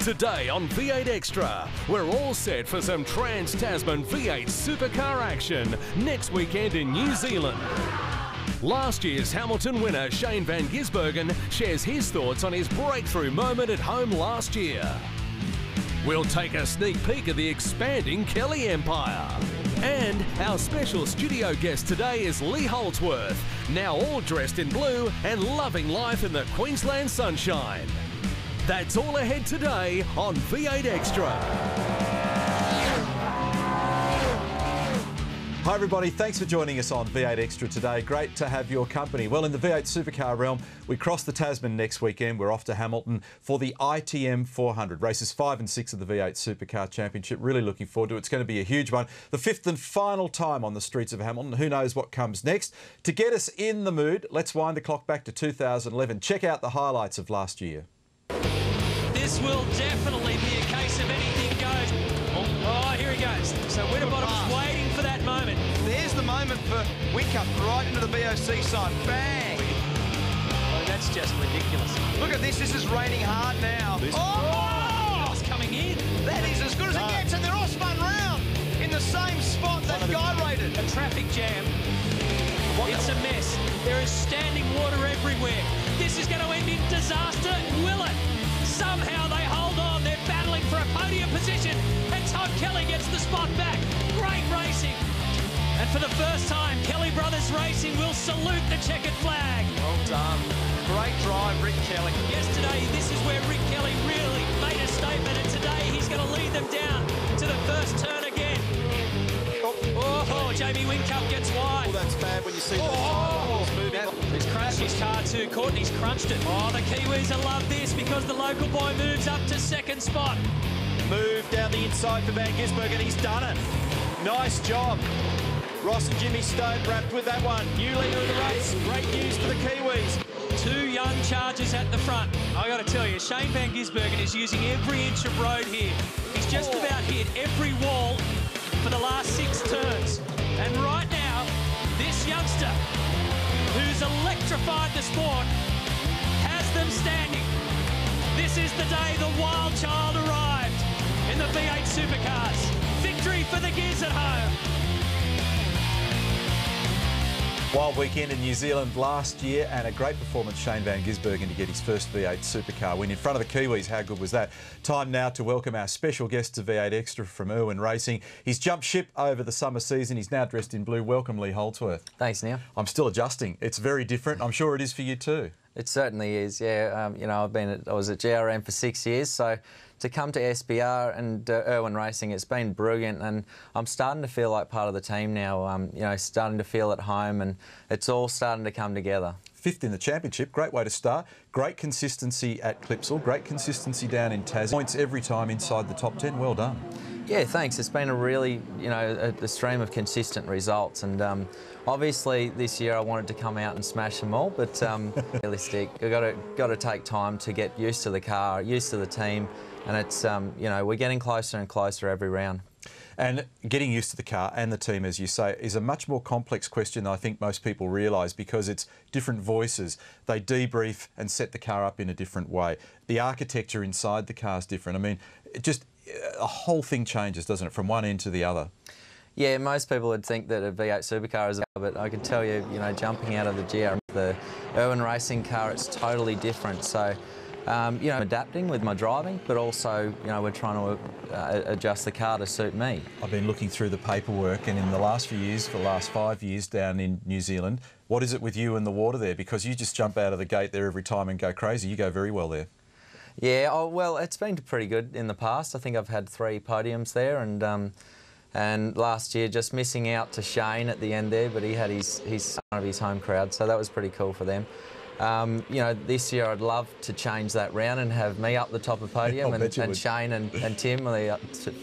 Today on V8 Extra, we're all set for some Trans-Tasman V8 supercar action next weekend in New Zealand. Last year's Hamilton winner Shane van Gisbergen shares his thoughts on his breakthrough moment at home last year. We'll take a sneak peek at the expanding Kelly empire. And our special studio guest today is Lee Holdsworth, now all dressed in blue and loving life in the Queensland sunshine. That's all ahead today on V8 Extra. Hi everybody, thanks for joining us on V8 Extra today. Great to have your company. Well, in the V8 supercar realm, we cross the Tasman next weekend. We're off to Hamilton for the ITM 400. Races 5 and 6 of the V8 Supercar Championship. Really looking forward to it. It's going to be a huge one. The fifth and final time on the streets of Hamilton. Who knows what comes next? To get us in the mood, let's wind the clock back to 2011. Check out the highlights of last year. This will definitely be a case of anything goes. Oh, here he goes. So Winterbottom's waiting for that moment. There's the moment for Wickup right into the VOC side. Bang! Oh, that's just ridiculous. Look at this. This is raining hard now. Oh! It's coming in. That is as good as it gets, and they're all spun round in the same spot that guy rated. A traffic jam. It's a mess. There is standing water everywhere. This is going to end in disaster, will it? Somehow they hold on. They're battling for a podium position, and Tom Kelly gets the spot back. Great racing. And for the first time, Kelly Brothers Racing will salute the checkered flag. Well done. Great drive, Rick Kelly. Yesterday, this is where Rick Kelly really made a statement, and today he's going to lead them down to the first turn again. Oh, Jamie Whincup gets wide. Oh, that's bad when you see the moving. He's crashed his car too. Courtney's crunched it. Oh, the Kiwis will love this because the local boy moves up to second spot. Move down the inside for Van Gisbergen. He's done it. Nice job. Ross and Jimmy Stone wrapped with that one. New leader of the race. Great news for the Kiwis. Two young chargers at the front. I got to tell you, Shane van Gisbergen is using every inch of road here. He's just about hit every wall for the last 6 turns. And right now, this youngster, who's electrified the sport, has them standing. This is the day the wild child arrived in the V8 Supercars. Victory for the Giz at home. Wild weekend in New Zealand last year, and a great performance, Shane van Gisbergen, to get his first V8 supercar win in front of the Kiwis. How good was that? Time now to welcome our special guest to V8 Extra from Irwin Racing. He's jumped ship over the summer season. He's now dressed in blue. Welcome, Lee Holdsworth. Thanks, Neil. I'm still adjusting. It's very different. I'm sure it is for you too. It certainly is, yeah. You know, I was at GRM for 6 years, so to come to SBR and Irwin Racing, it's been brilliant, and I'm starting to feel like part of the team now. You know, starting to feel at home, and it's all starting to come together. Fifth in the championship, great way to start. Great consistency at Clipsal, great consistency down in Tas. Points every time inside the top 10. Well done. Yeah, thanks. It's been a really, you know, a stream of consistent results, and obviously this year I wanted to come out and smash them all, but realistic. We've got to take time to get used to the car, used to the team, and it's, you know, we're getting closer and closer every round. And getting used to the car and the team, as you say, is a much more complex question than I think most people realise, because it's different voices. They debrief and set the car up in a different way. The architecture inside the car is different. I mean, just a whole thing changes, doesn't it, from one end to the other? Yeah, most people would think that a V8 supercar is a car, but I can tell you, you know, jumping out of the GR, the Irwin Racing car, it's totally different. So, you know, adapting with my driving, but also, you know, we're trying to adjust the car to suit me. I've been looking through the paperwork, and in the last few years, for the last 5 years down in New Zealand, what is it with you and the water there? Because you just jump out of the gate there every time and go crazy. You go very well there. Yeah, oh, well, it's been pretty good in the past. I think I've had 3 podiums there, and last year just missing out to Shane at the end there, but he had his one of his home crowd, so that was pretty cool for them. You know, this year I'd love to change that round and have me up the top of the podium and Shane and Tim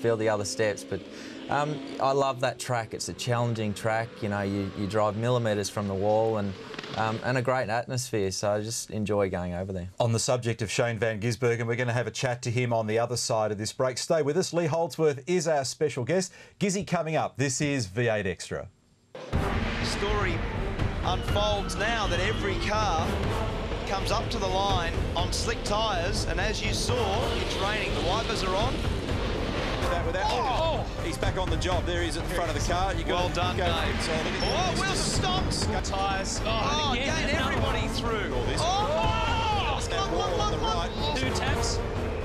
fill the other steps. But I love that track. It's a challenging track. You know, you drive millimetres from the wall, and a great atmosphere, so I just enjoy going over there. On the subject of Shane van Gisbergen, we're going to have a chat to him on the other side of this break. Stay with us. Lee Holdsworth is our special guest. Gizzy coming up. This is V8 Extra. Story unfolds now that every car comes up to the line on slick tyres, and as you saw, it's raining. The wipers are on. He's back on the job. There he is at the front of the car. Well done, Dave. Oh, Wilson stops. Tyres. Again, everybody through. Look. 2 taps.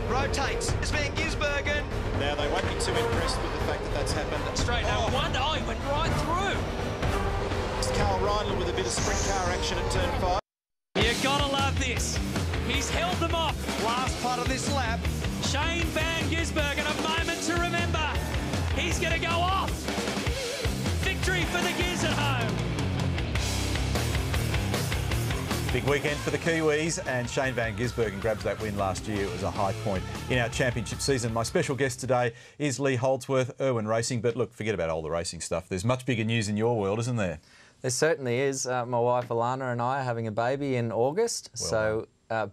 Rotates. It's Van Gisbergen. Now, they won't be too impressed with the fact that that's happened. Straight out. He went right through. It's Carl Reindler with a bit of sprint car action at turn 5. You gotta love this. He's held them off. Last part of this lap. Shane Van Gisbergen, a moment to remember. He's going to go off. Victory for the Giz at home. Big weekend for the Kiwis, and Shane Van Gisbergen grabs that win last year. It was a high point in our championship season. My special guest today is Lee Holdsworth, Irwin Racing. But look, forget about all the racing stuff. There's much bigger news in your world, isn't there? There Certainly is. My wife Alana and I are having a baby in August,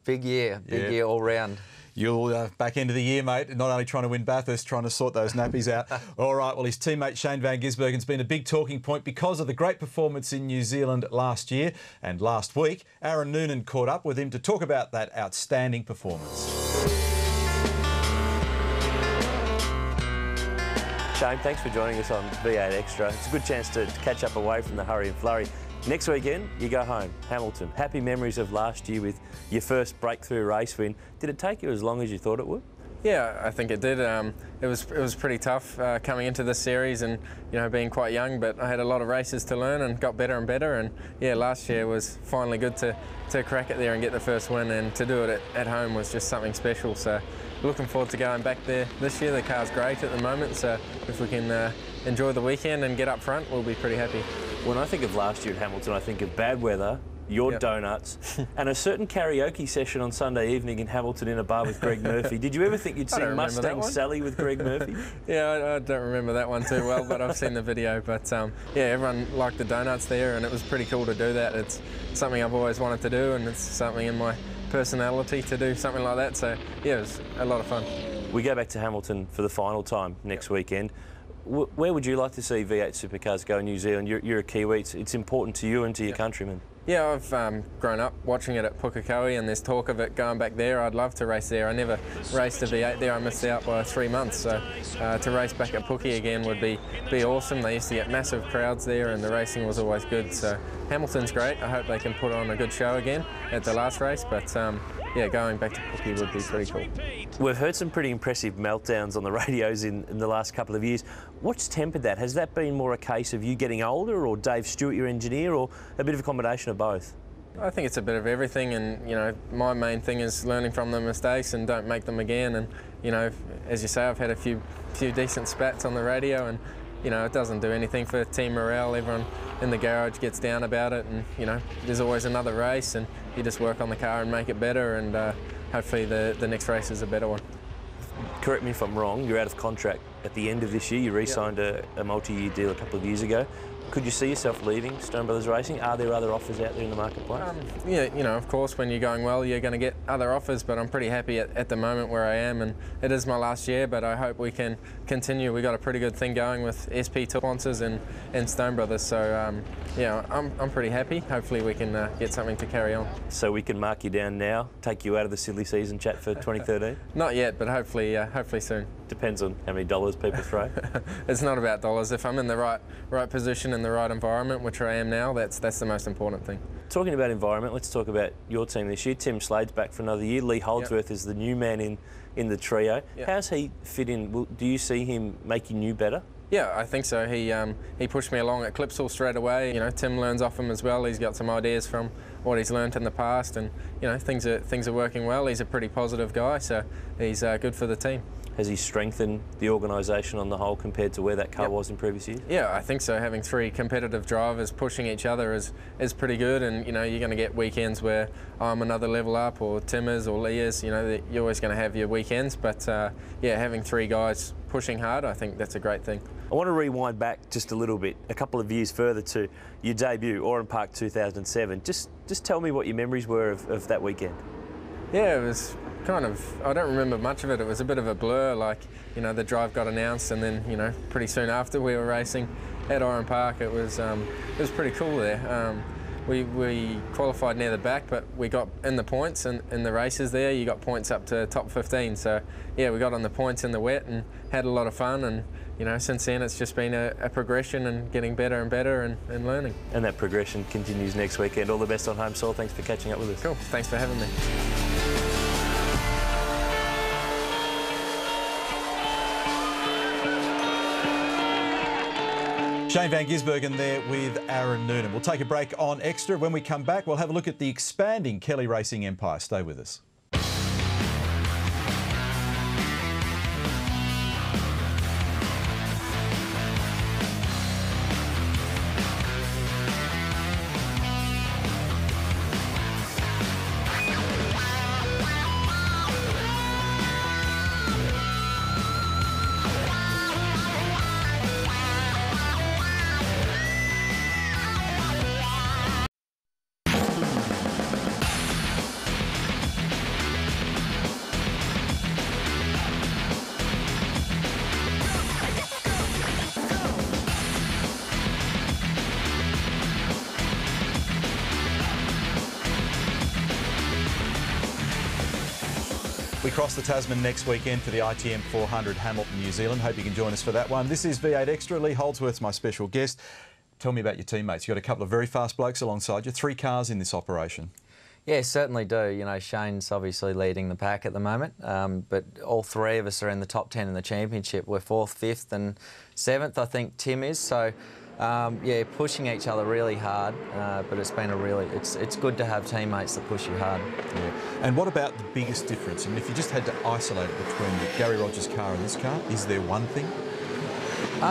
big year all round. You'll back end of the year, mate, not only trying to win Bathurst, trying to sort those nappies out. All right, well, his teammate Shane Van Gisbergen's been a big talking point because of the great performance in New Zealand last year. And last week, Aaron Noonan caught up with him to talk about that outstanding performance. Shane, thanks for joining us on V8 Extra. It's a good chance to catch up away from the hurry and flurry. Next weekend, you go home, Hamilton. Happy memories of last year with your first breakthrough race win. Did it take you as long as you thought it would? Yeah, I think it did. It was pretty tough coming into this series, and being quite young. But I had a lot of races to learn and got better and better. And yeah, last year was finally good to crack it there and get the first win. And to do it at home was just something special. So looking forward to going back there this year. The car's great at the moment, so if we can enjoy the weekend and get up front, we'll be pretty happy. When I think of last year at Hamilton, I think of bad weather, your donuts, and a certain karaoke session on Sunday evening in Hamilton in a bar with Greg Murphy. Did you ever think you'd sing Mustang Sally with Greg Murphy? Yeah, I don't remember that one too well, but I've seen the video. But yeah, everyone liked the donuts there, and it was pretty cool to do that. It's something I've always wanted to do, and it's something in my personality to do something like that. So yeah, it was a lot of fun. We go back to Hamilton for the final time next weekend. Where would you like to see V8 supercars go in New Zealand? You're a Kiwi. It's important to you and to your countrymen. Yeah, I've grown up watching it at Pukekohe, and there's talk of it going back there. I'd love to race there. I never raced a V8 there. I missed out by 3 months, so to race back at Puke again would be awesome. They used to get massive crowds there, and the racing was always good. So Hamilton's great. I hope they can put on a good show again at the last race, but yeah, going back to Puke would be pretty cool. We've heard some pretty impressive meltdowns on the radios in the last couple of years. What's tempered that? Has that been more a case of you getting older, or Dave Stewart, your engineer, or a bit of a combination of both? I think it's a bit of everything, and my main thing is learning from the mistakes and don't make them again. And as you say, I've had a few decent spats on the radio, and it doesn't do anything for team morale. Everyone in the garage gets down about it, and there's always another race, and you just work on the car and make it better, and hopefully the next race is a better one. Correct me if I'm wrong, you're out of contract at the end of this year. You re-signed a multi-year deal a couple of years ago. Could you see yourself leaving Stone Brothers Racing? Are there other offers out there in the marketplace? Yeah, of course, when you're going well, you're going to get other offers, but I'm pretty happy at the moment where I am, and it is my last year, but I hope we can continue. We've got a pretty good thing going with SP sponsors and Stone Brothers, so yeah, I'm pretty happy. Hopefully we can get something to carry on. So we can mark you down now, take you out of the silly season chat for 2013? Not yet, but hopefully soon. Depends on how many dollars people throw. It's not about dollars. If I'm in the right position in the right environment, which I am now, that's the most important thing. Talking about environment, let's talk about your team this year. Tim Slade's back for another year. Lee Holdsworth is the new man in the trio. How's he fit in? Do you see him making you better? Yeah, I think so. He pushed me along at Clipsal straight away. Tim learns off him as well. He's got some ideas from what he's learnt in the past, and things are working well. He's a pretty positive guy, so he's good for the team. Has he strengthened the organisation on the whole compared to where that car was in previous years? Yeah, I think so. Having 3 competitive drivers pushing each other is pretty good, and you're going to get weekends where I'm another level up, or Tim is, or Lee is. You're always going to have your weekends, but yeah, having 3 guys pushing hard, I think that's a great thing. I want to rewind back just a little bit, a couple of years further to your debut, Oran Park 2007. Just tell me what your memories were of that weekend. Yeah, it was kind of, I don't remember much of it. It was a bit of a blur, like, the drive got announced, and then, pretty soon after we were racing at Oran Park. It was pretty cool there. we qualified near the back, but we got in the points and in the races there. You got points up to top 15. So yeah, we got on the points in the wet and had a lot of fun. And you know, since then it's just been a progression and getting better and better and learning. And that progression continues next weekend. All the best on home soil. Thanks for catching up with us. Cool. Thanks for having me. Shane Van Gisbergen there with Aaron Noonan. We'll take a break on Extra. When we come back, we'll have a look at the expanding Kelly Racing empire. Stay with us. We cross the Tasman next weekend for the ITM 400 Hamilton, New Zealand. Hope you can join us for that one. This is V8 Extra. Lee Holdsworth's my special guest. Tell me about your teammates. You've got a couple of very fast blokes alongside you. 3 cars in this operation. Yeah, certainly do. You know, Shane's obviously leading the pack at the moment, but all 3 of us are in the top 10 in the championship. We're 4th, 5th and 7th, I think Tim is. So, yeah, pushing each other really hard, but it's been it's good to have teammates that push you hard. Yeah. And what about the biggest difference? I mean, if you just had to isolate it between Gary Rogers' car and this car, is there one thing?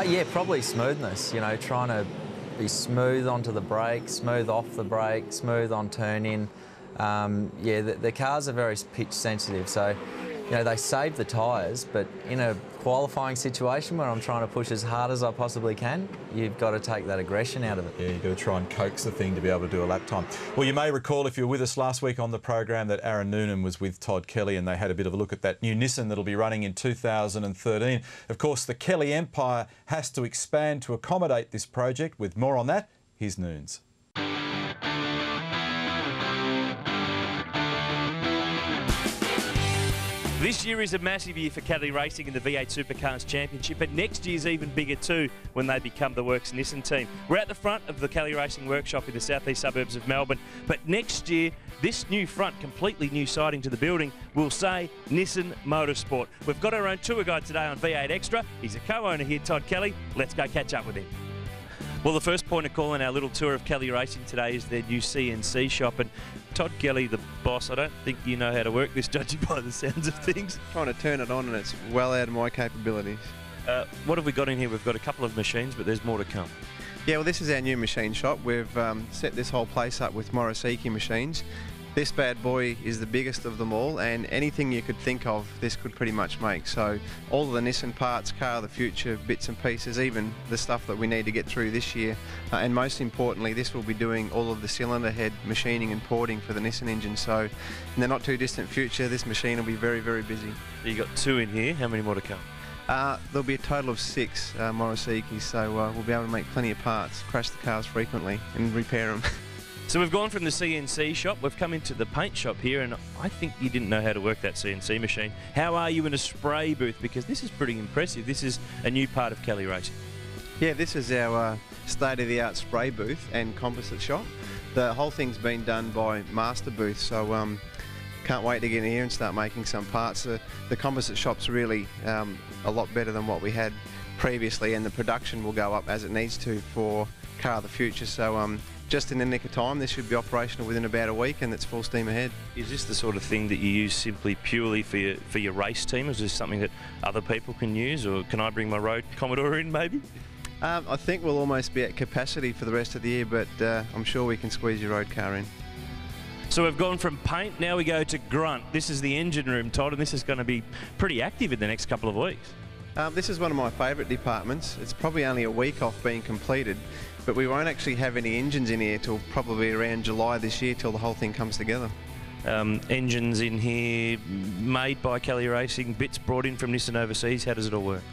Yeah, probably smoothness. You know, trying to be smooth onto the brake, smooth off the brake, smooth on turn-in. Yeah, the cars are very pitch sensitive, so you know they save the tyres, but in a qualifying situation where I'm trying to push as hard as I possibly can, you've got to take that aggression out of it. Yeah, you've got to try and coax the thing to be able to do a lap time. Well, you may recall if you were with us last week on the program that Aaron Noonan was with Todd Kelly and they had a bit of a look at that new Nissan that'll be running in 2013. Of course, the Kelly empire has to expand to accommodate this project. With more on that, here's Noons. This year is a massive year for Kelly Racing in the V8 Supercars Championship, but next year's even bigger too when they become the Works Nissan team. We're at the front of the Kelly Racing workshop in the southeast suburbs of Melbourne, but next year, this new front, completely new siding to the building, will say Nissan Motorsport. We've got our own tour guide today on V8 Extra. He's a co-owner here, Todd Kelly. Let's go catch up with him. Well, the first point of call in our little tour of Kelly Racing today is their new CNC shop. And Todd Kelly, the boss, I don't think you know how to work this, judging by the sounds of things. Trying to turn it on and it's well out of my capabilities. What have we got in here? We've got a couple of machines, but there's more to come. Yeah, well, this is our new machine shop. We've set this whole place up with Morosiki machines. This bad boy is the biggest of them all, and anything you could think of, this could pretty much make. So all of the Nissan parts, car of the future, bits and pieces, even the stuff that we need to get through this year. And most importantly, this will be doing all of the cylinder head machining and porting for the Nissan engine. So in the not too distant future, this machine will be very, very busy. So you got 2 in here. How many more to come? There'll be a total of 6 Morosikis, so we'll be able to make plenty of parts, crash the cars frequently and repair them. So we've gone from the CNC shop, we've come into the paint shop here, and I think you didn't know how to work that CNC machine. How are you in a spray booth? Because this is pretty impressive. This is a new part of Kelly Racing. Yeah, this is our state-of-the-art spray booth and composite shop. The whole thing's been done by Master Booth, so can't wait to get in here and start making some parts. The composite shop's really a lot better than what we had previously, and the production will go up as it needs to for car of the future. So just in the nick of time, this should be operational within about a week, and it's full steam ahead. Is this the sort of thing that you use simply purely for your race team? Is this something that other people can use, or can I bring my road Commodore in maybe? I think we'll almost be at capacity for the rest of the year, but I'm sure we can squeeze your road car in. So we've gone from paint, now we go to grunt. This is the engine room, Todd, and this is going to be pretty active in the next couple of weeks. This is one of my favourite departments. It's probably only a week off being completed, but we won't actually have any engines in here till probably around July this year, till the whole thing comes together. Engines in here made by Kelly Racing, bits brought in from Nissan overseas. How does it all work?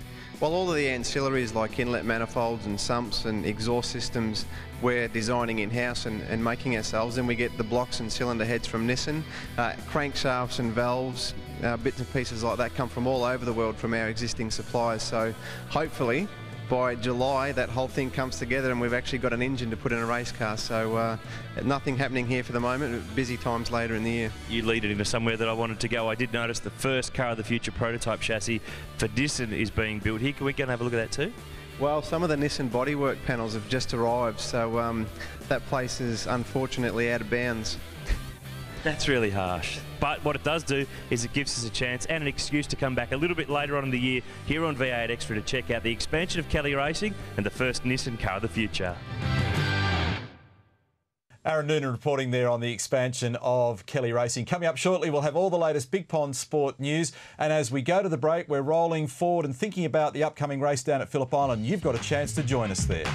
Well, all of the ancillaries like inlet manifolds and sumps and exhaust systems we're designing in-house and making ourselves. Then we get the blocks and cylinder heads from Nissan, crankshafts and valves, bits and pieces like that come from all over the world from our existing suppliers. So hopefully by July that whole thing comes together and we've actually got an engine to put in a race car. So nothing happening here for the moment, busy times later in the year. You lead it into somewhere that I wanted to go. I did notice the first Car of the Future prototype chassis for Nissan is being built here. Can we go and have a look at that too? Well, some of the Nissan bodywork panels have just arrived, so that place is unfortunately out of bounds. That's really harsh. But what it does do is it gives us a chance and an excuse to come back a little bit later on in the year here on V8 Extra to check out the expansion of Kelly Racing and the first Nissan Car of the Future. Aaron Noonan reporting there on the expansion of Kelly Racing. Coming up shortly, we'll have all the latest Big Pond sport news. And as we go to the break, we're rolling forward and thinking about the upcoming race down at Phillip Island. You've got a chance to join us there.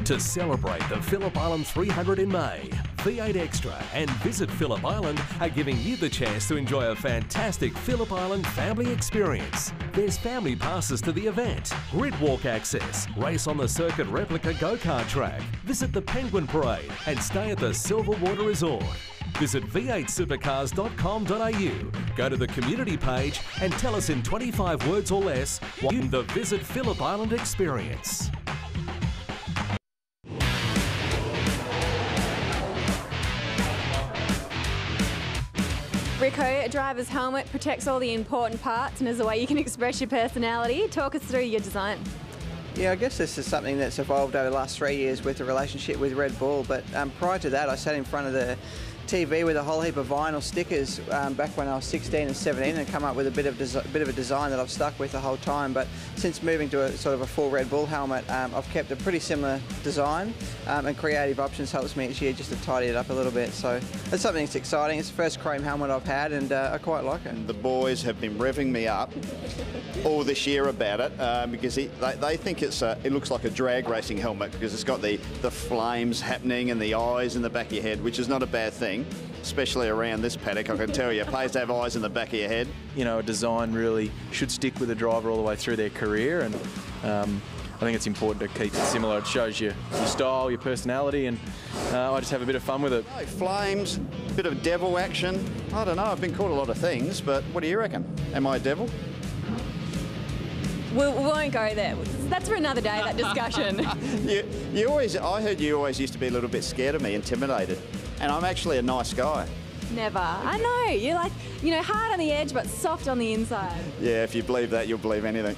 To celebrate the Phillip Island 300 in May, V8 Extra and Visit Phillip Island are giving you the chance to enjoy a fantastic Phillip Island family experience. There's family passes to the event, grid walk access, race on the circuit replica go-kart track, visit the Penguin Parade and stay at the Silverwater Resort. Visit v8supercars.com.au, go to the community page and tell us in 25 words or less what you the Visit Phillip Island experience. Rico, a driver's helmet protects all the important parts and is a way you can express your personality. Talk us through your design. Yeah, I guess this is something that's evolved over the last 3 years with the relationship with Red Bull, but prior to that I sat in front of the TV with a whole heap of vinyl stickers back when I was 16 and 17 and come up with a bit of a design that I've stuck with the whole time. But since moving to a sort of a full Red Bull helmet, I've kept a pretty similar design and Creative Options helps me each year just to tidy it up a little bit. So it's something that's exciting. It's the first chrome helmet I've had and I quite like it. The boys have been revving me up all this year about it because they think it looks like a drag racing helmet because it's got the flames happening and the eyes in the back of your head, which is not a bad thing, especially around this paddock. I can tell you, it pays to have eyes in the back of your head. You know, a design really should stick with a driver all the way through their career, and I think it's important to keep it similar. It shows your style, your personality, and I just have a bit of fun with it. Flames, a bit of devil action. I don't know, I've been called a lot of things, but what do you reckon? Am I a devil? We won't go there. That's for another day, that discussion. I heard you always used to be a little bit scared of me, intimidated, and I'm actually a nice guy. Never. I know. You're like, hard on the edge but soft on the inside. Yeah, if you believe that, you'll believe anything.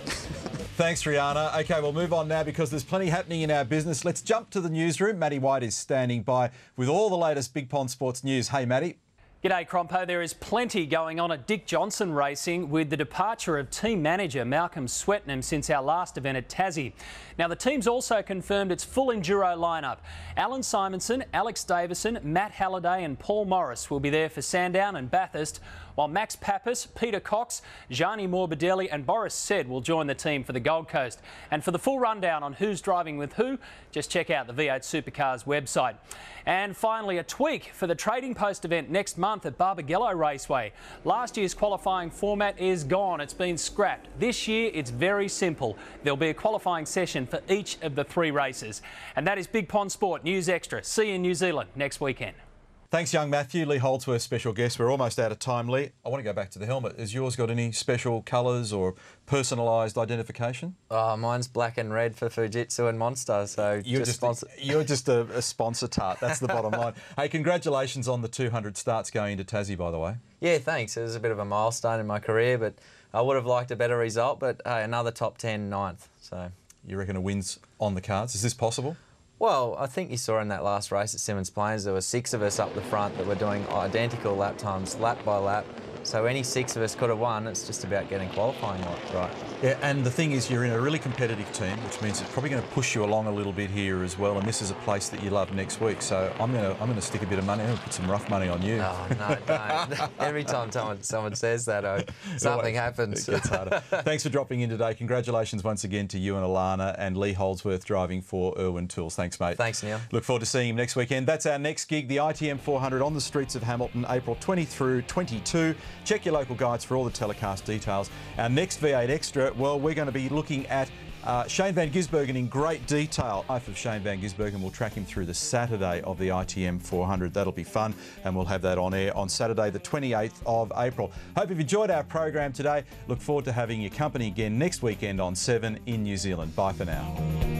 Thanks, Rihanna. OK, we'll move on now because there's plenty happening in our business. Let's jump to the newsroom. Matty White is standing by with all the latest Big Pond Sports news. Hey, Matty. G'day, Crompo. There is plenty going on at Dick Johnson Racing with the departure of team manager Malcolm Swetnam since our last event at Tassie. Now, the team's also confirmed its full enduro lineup. Alan Simonson, Alex Davison, Matt Halliday and Paul Morris will be there for Sandown and Bathurst, while Max Pappas, Peter Cox, Gianni Morbidelli and Boris Said will join the team for the Gold Coast. And for the full rundown on who's driving with who, just check out the V8 Supercars website. And finally, a tweak for the Trading Post event next month at Barbagallo Raceway. Last year's qualifying format is gone. It's been scrapped. This year, it's very simple. There'll be a qualifying session for each of the 3 races. And that is Big Pond Sport News Extra. See you in New Zealand next weekend. Thanks, young Matthew. Lee Holdsworth, special guest. We're almost out of time, Lee. I want to go back to the helmet. Has yours got any special colours or personalised identification? Oh, mine's black and red for Fujitsu and Monster, so you're just a sponsor tart. That's the bottom line. Hey, congratulations on the 200 starts going into Tassie, by the way. Yeah, thanks. It was a bit of a milestone in my career, but I would have liked a better result, but hey, another top 10 ninth. So you reckon a win's on the cards? Is this possible? Well, I think you saw in that last race at Symmons Plains, there were 6 of us up the front that were doing identical lap times, lap by lap. So any 6 of us could have won. It's just about getting qualifying right. Yeah, and the thing is, you're in a really competitive team, which means it's probably going to push you along a little bit here as well. And this is a place that you love next week. So I'm going to stick a bit of money. I'm going to put some rough money on you. Oh no, don't! Every time someone says that, something happens. It gets harder. Thanks for dropping in today. Congratulations once again to you and Alana and Lee Holdsworth driving for Irwin Tools. Thanks, mate. Thanks, Neil. Look forward to seeing him next weekend. That's our next gig, the ITM 400 on the streets of Hamilton, April 20 through 22. Check your local guides for all the telecast details. Our next V8 Extra, well, we're going to be looking at Shane van Gisbergen in great detail. Life of Shane van Gisbergen, we'll track him through the Saturday of the ITM 400. That'll be fun, and we'll have that on air on Saturday the 28th of April. Hope you've enjoyed our program today. Look forward to having your company again next weekend on 7 in New Zealand. Bye for now.